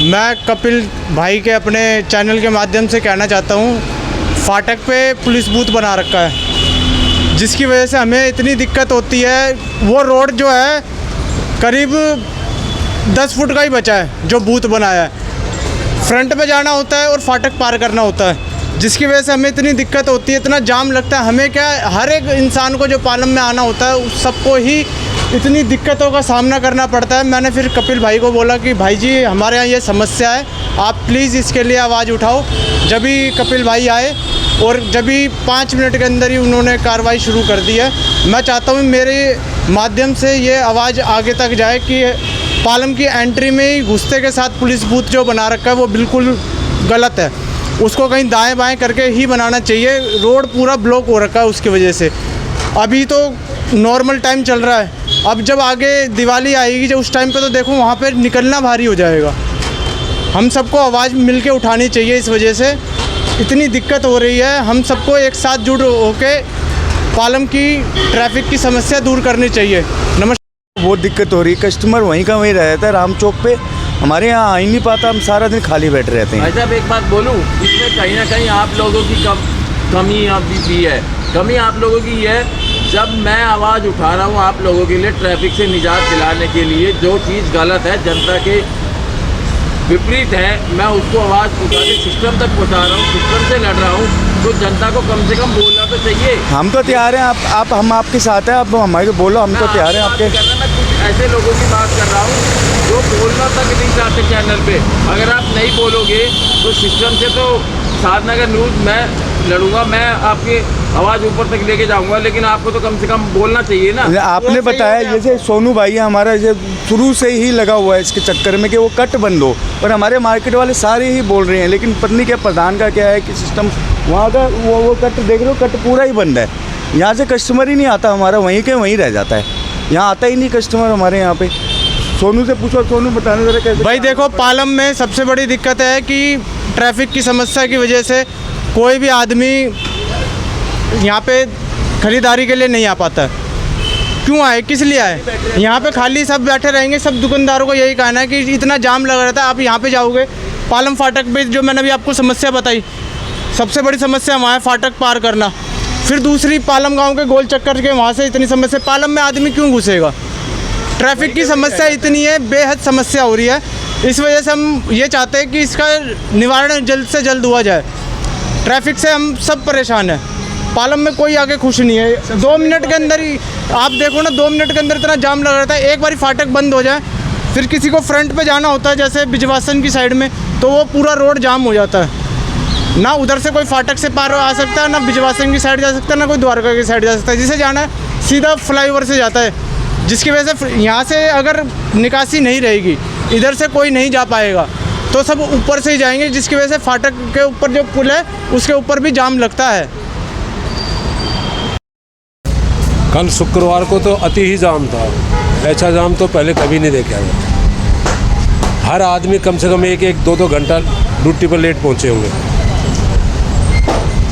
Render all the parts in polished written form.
मैं कपिल भाई के अपने चैनल के माध्यम से कहना चाहता हूँ, फाटक पे पुलिस बूथ बना रखा है, जिसकी वजह से हमें इतनी दिक्कत होती है। वो रोड जो है करीब 10 फुट का ही बचा है जो बूथ बनाया है। फ्रंट पे जाना होता है और फाटक पार करना होता है, जिसकी वजह से हमें इतनी दिक्कत होती है, इतना जाम लगता है। हमें क्या, हर एक इंसान को जो पालम में आना होता है उस सबको ही इतनी दिक्कतों का सामना करना पड़ता है। मैंने फिर कपिल भाई को बोला कि भाई जी हमारे यहाँ ये समस्या है, आप प्लीज़ इसके लिए आवाज़ उठाओ। जब भी कपिल भाई आए और जब भी 5 मिनट के अंदर ही उन्होंने कार्रवाई शुरू कर दी है। मैं चाहता हूँ मेरे माध्यम से ये आवाज़ आगे तक जाए कि पालम की एंट्री में ही घुसते के साथ पुलिस बूथ जो बना रखा है वो बिल्कुल गलत है। उसको कहीं दाएं बाएं करके ही बनाना चाहिए। रोड पूरा ब्लॉक हो रखा है उसकी वजह से। अभी तो नॉर्मल टाइम चल रहा है, अब जब आगे दिवाली आएगी जब उस टाइम पे तो देखो वहाँ पे निकलना भारी हो जाएगा। हम सबको आवाज़ मिल के उठानी चाहिए। इस वजह से इतनी दिक्कत हो रही है, हम सबको एक साथ जुड़ होके पालम की ट्रैफिक की समस्या दूर करनी चाहिए। नमस्कार। बहुत दिक्कत हो रही है, कस्टमर वहीं का वहीं रहता है राम चौक पे, हमारे यहाँ आ ही नहीं पाता, हम सारा दिन खाली बैठे रहते हैं। भाई साहब एक बात बोलूँ, इसमें कहीं ना कहीं आप लोगों की कमी भी है। कमी आप लोगों की है, जब मैं आवाज़ उठा रहा हूँ आप लोगों के लिए ट्रैफिक से निजात दिलाने के लिए, जो चीज़ गलत है, जनता के विपरीत है, मैं उसको आवाज़ उठा के सिस्टम तक पहुँचा रहा हूँ, सिस्टम से लड़ रहा हूँ, तो जनता को कम से कम बोलना तो चाहिए। हम तो तैयार हैं, आप हम आपके साथ हैं, आप हमारे बोलो, हम तो तैयार हैं आपके। मैं कुछ ऐसे लोगों की बात कर रहा हूँ जो बोलना तक नहीं चाहते चैनल पे। अगर आप नहीं बोलोगे तो सिस्टम से तो शादनगर न्यूज़ मैं लड़ूंगा, मैं आपकी आवाज़ ऊपर तक लेके जाऊंगा, लेकिन आपको तो कम से कम बोलना चाहिए ना। आपने बताया जैसे सोनू भाई है हमारा, जैसे शुरू से ही लगा हुआ है इसके चक्कर में कि वो कट बंद हो, पर हमारे मार्केट वाले सारे ही बोल रहे हैं, लेकिन पत्नी के प्रधान का क्या है कि सिस्टम वहाँ का वो कट देख लो, कट पूरा ही बंद है। यहाँ से कस्टमर ही नहीं आता, हमारा वहीं के वहीं रह जाता है, यहाँ आता ही नहीं कस्टमर हमारे यहाँ पे। सोनू से पूछो, सोनू बताने ज़रा कैसे। भाई देखो, पालम में सबसे बड़ी दिक्कत है कि ट्रैफिक की समस्या की वजह से कोई भी आदमी यहाँ पे ख़रीदारी के लिए नहीं आ पाता है। क्यों आए, किस लिए आए? यहाँ पे खाली सब बैठे रहेंगे। सब दुकानदारों को यही कहना है कि इतना जाम लगा रहता है, आप यहाँ पे जाओगे पालम फाटक पे, जो मैंने अभी आपको समस्या बताई, सबसे बड़ी समस्या वहाँ है फाटक पार करना। फिर दूसरी पालम गाँव के गोल चक्कर के वहाँ से इतनी समस्या। पालम में आदमी क्यों घुसेगा? ट्रैफिक की समस्या इतनी है, बेहद समस्या हो रही है। इस वजह से हम ये चाहते हैं कि इसका निवारण जल्द से जल्द हुआ जाए। ट्रैफिक से हम सब परेशान हैं, पालम में कोई आगे खुश नहीं है। 2 मिनट के अंदर ही आप देखो ना, 2 मिनट के अंदर इतना जाम लगा रहता है। एक बार फाटक बंद हो जाए, फिर किसी को फ्रंट पे जाना होता है जैसे बिजवासन की साइड में, तो वो पूरा रोड जाम हो जाता है। ना उधर से कोई फाटक से पार आ सकता है, ना बिजवासन की साइड जा सकता है, ना कोई द्वारका की साइड जा सकता है। जिसे जाना है सीधा फ्लाईओवर से जाता है, जिसकी वजह से यहाँ से अगर निकासी नहीं रहेगी, इधर से कोई नहीं जा पाएगा, तो सब ऊपर से ही जाएंगे, जिसकी वजह से फाटक के ऊपर जो पुल है उसके ऊपर भी जाम लगता है। कल शुक्रवार को तो अति ही जाम था, ऐसा जाम तो पहले कभी नहीं देखा है। हर आदमी कम से कम 1-1, 2-2 घंटा ड्यूटी पर लेट पहुँचे होंगे।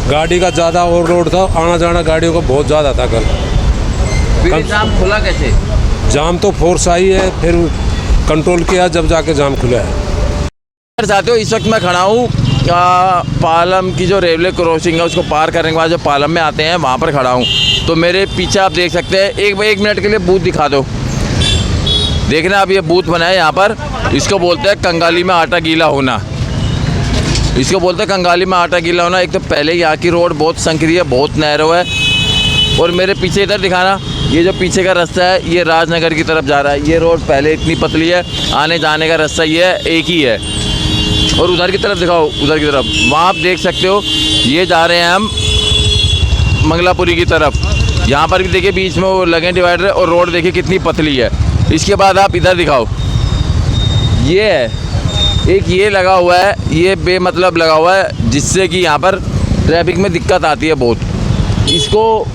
गाड़ी का ज़्यादा ओवरलोड था, आना जाना गाड़ियों का बहुत ज़्यादा था कल। जाम खुला कैसे? जाम तो फोर्स आई है, फिर कंट्रोल किया, जब जाके जाम खुला है। साथियों, इस वक्त मैं खड़ा हूँ पालम की जो रेलवे क्रॉसिंग है उसको पार करने के बाद जो पालम में आते हैं वहाँ पर खड़ा हूँ। तो मेरे पीछे आप देख सकते हैं, एक मिनट के लिए बूथ दिखा दो। देखना, अब ये बूथ बना है यहाँ पर, इसको बोलते हैं कंगाली में आटा गीला होना। इसको बोलते हैं कंगाली में आटा गीला होना। एक तो पहले यहाँ की रोड बहुत संकरी है, बहुत नैरो है, और मेरे पीछे इधर दिखाना, ये जो पीछे का रास्ता है ये राजनगर की तरफ जा रहा है। ये रोड पहले इतनी पतली है, आने जाने का रास्ता ये एक ही है। और उधर की तरफ दिखाओ, उधर की तरफ, वहाँ आप देख सकते हो, ये जा रहे हैं हम मंगलापुरी की तरफ। यहाँ पर भी देखिए बीच में वो लगे डिवाइडर, और रोड देखिए कितनी पतली है। इसके बाद आप इधर दिखाओ, ये है एक ये लगा हुआ है, ये बेमतलब लगा हुआ है, जिससे कि यहाँ पर ट्रैफिक में दिक्कत आती है बहुत। इसको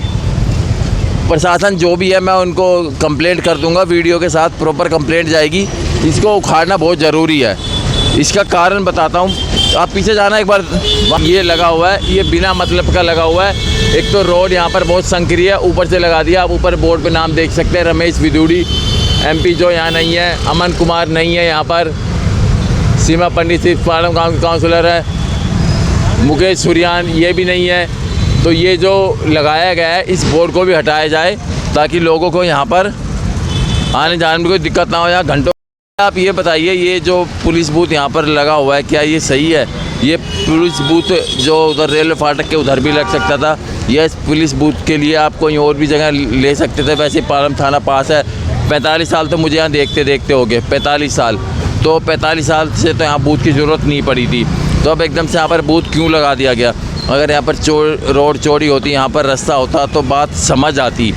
प्रशासन जो भी है मैं उनको कंप्लेंट कर दूंगा, वीडियो के साथ प्रॉपर कंप्लेंट जाएगी। इसको उखाड़ना बहुत ज़रूरी है। इसका कारण बताता हूँ, आप पीछे जाना एक बार। ये लगा हुआ है, ये बिना मतलब का लगा हुआ है। एक तो रोड यहाँ पर बहुत संकरी है, ऊपर से लगा दिया। आप ऊपर बोर्ड पे नाम देख सकते हैं, रमेश विदुड़ी MP जो यहाँ नहीं है, अमन कुमार नहीं है यहाँ पर, सीमा पंडित सिर्फ पालम गाँव की काउंसलर है, मुकेश सुरियान ये भी नहीं है। तो ये जो लगाया गया है इस बोर्ड को भी हटाया जाए ताकि लोगों को यहाँ पर आने जाने में कोई दिक्कत ना हो। यहाँ घंटों आप ये बताइए, ये जो पुलिस बूथ यहाँ पर लगा हुआ है क्या ये सही है? ये पुलिस बूथ जो उधर रेलवे फाटक के उधर भी लग सकता था, ये पुलिस बूथ के लिए आप कोई और भी जगह ले सकते थे। वैसे पालम थाना पास है। 45 साल तो मुझे यहाँ देखते देखते हो गए, 45 साल। तो 45 साल से तो यहाँ बूथ की ज़रूरत नहीं पड़ी थी, तो अब एकदम से यहाँ पर बूथ क्यों लगा दिया गया? अगर यहाँ पर रोड चौड़ी होती, यहाँ पर रास्ता होता तो बात समझ आती।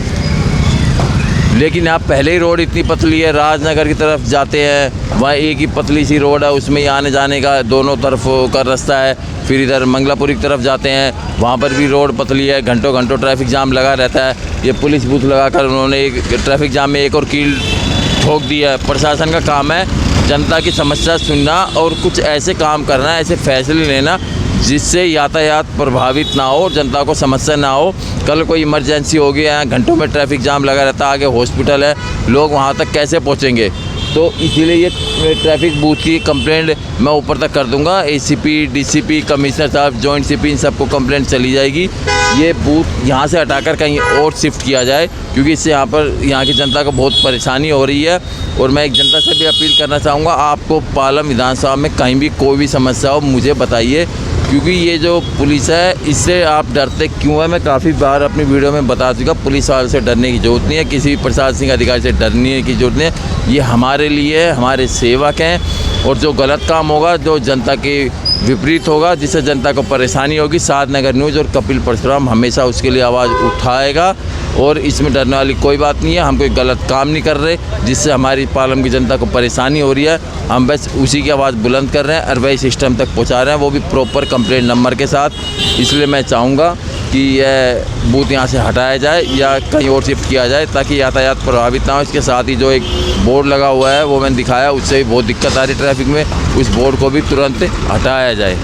लेकिन यहाँ पहले ही रोड इतनी पतली है, राजनगर की तरफ जाते हैं वहाँ एक ही पतली सी रोड है, उसमें ही आने जाने का दोनों तरफ का रास्ता है। फिर इधर मंगलापुरी की तरफ जाते हैं, वहाँ पर भी रोड पतली है, घंटों घंटों ट्रैफिक जाम लगा रहता है। ये पुलिस बूथ लगाकर उन्होंने एक ट्रैफिक जाम में एक और कील ठोक दिया है। प्रशासन का काम है जनता की समस्या सुनना और कुछ ऐसे काम करना, ऐसे फैसले लेना जिससे यातायात प्रभावित ना हो, जनता को समस्या ना हो। कल कोई इमरजेंसी हो गया, घंटों में ट्रैफिक जाम लगा रहता है, आगे हॉस्पिटल है, लोग वहाँ तक कैसे पहुँचेंगे? तो इसीलिए ये ट्रैफिक बूथ की कंप्लेंट मैं ऊपर तक कर दूंगा। एसीपी, डीसीपी, कमिश्नर साहब, जॉइंट सीपी, इन सबको कंप्लेंट चली जाएगी। ये बूथ यहाँ से हटाकर कहीं और शिफ्ट किया जाए, क्योंकि इससे यहाँ की जनता को बहुत परेशानी हो रही है। और मैं एक जनता से भी अपील करना चाहूँगा, आपको पालम विधानसभा में कहीं भी कोई भी समस्या हो मुझे बताइए, क्योंकि ये जो पुलिस है इससे आप डरते क्यों है? मैं काफ़ी बार अपनी वीडियो में बता चुका, पुलिस वाले से डरने की ज़रूरत नहीं है, किसी भी प्रशासनिक अधिकारी से डरने की ज़रूरत नहीं है। ये हमारे लिए हमारे सेवक हैं, और जो गलत काम होगा, जो जनता के विपरीत होगा, जिससे जनता को परेशानी होगी, साधनगर न्यूज़ और कपिल परशुराम हमेशा उसके लिए आवाज़ उठाएगा। और इसमें डरने वाली कोई बात नहीं है। हम कोई गलत काम नहीं कर रहे जिससे हमारी पालम की जनता को परेशानी हो रही है, हम बस उसी की आवाज़ बुलंद कर रहे हैं और वही सिस्टम तक पहुंचा रहे हैं, वो भी प्रॉपर कंप्लेंट नंबर के साथ। इसलिए मैं चाहूँगा कि यह बूथ यहाँ से हटाया जाए या कहीं और शिफ्ट किया जाए ताकि यातायात प्रभावित ना हो। इसके साथ ही जो एक बोर्ड लगा हुआ है वो मैंने दिखाया, उससे भी बहुत दिक्कत आ रही ट्रैफिक में, उस बोर्ड को भी तुरंत हटाया जाए।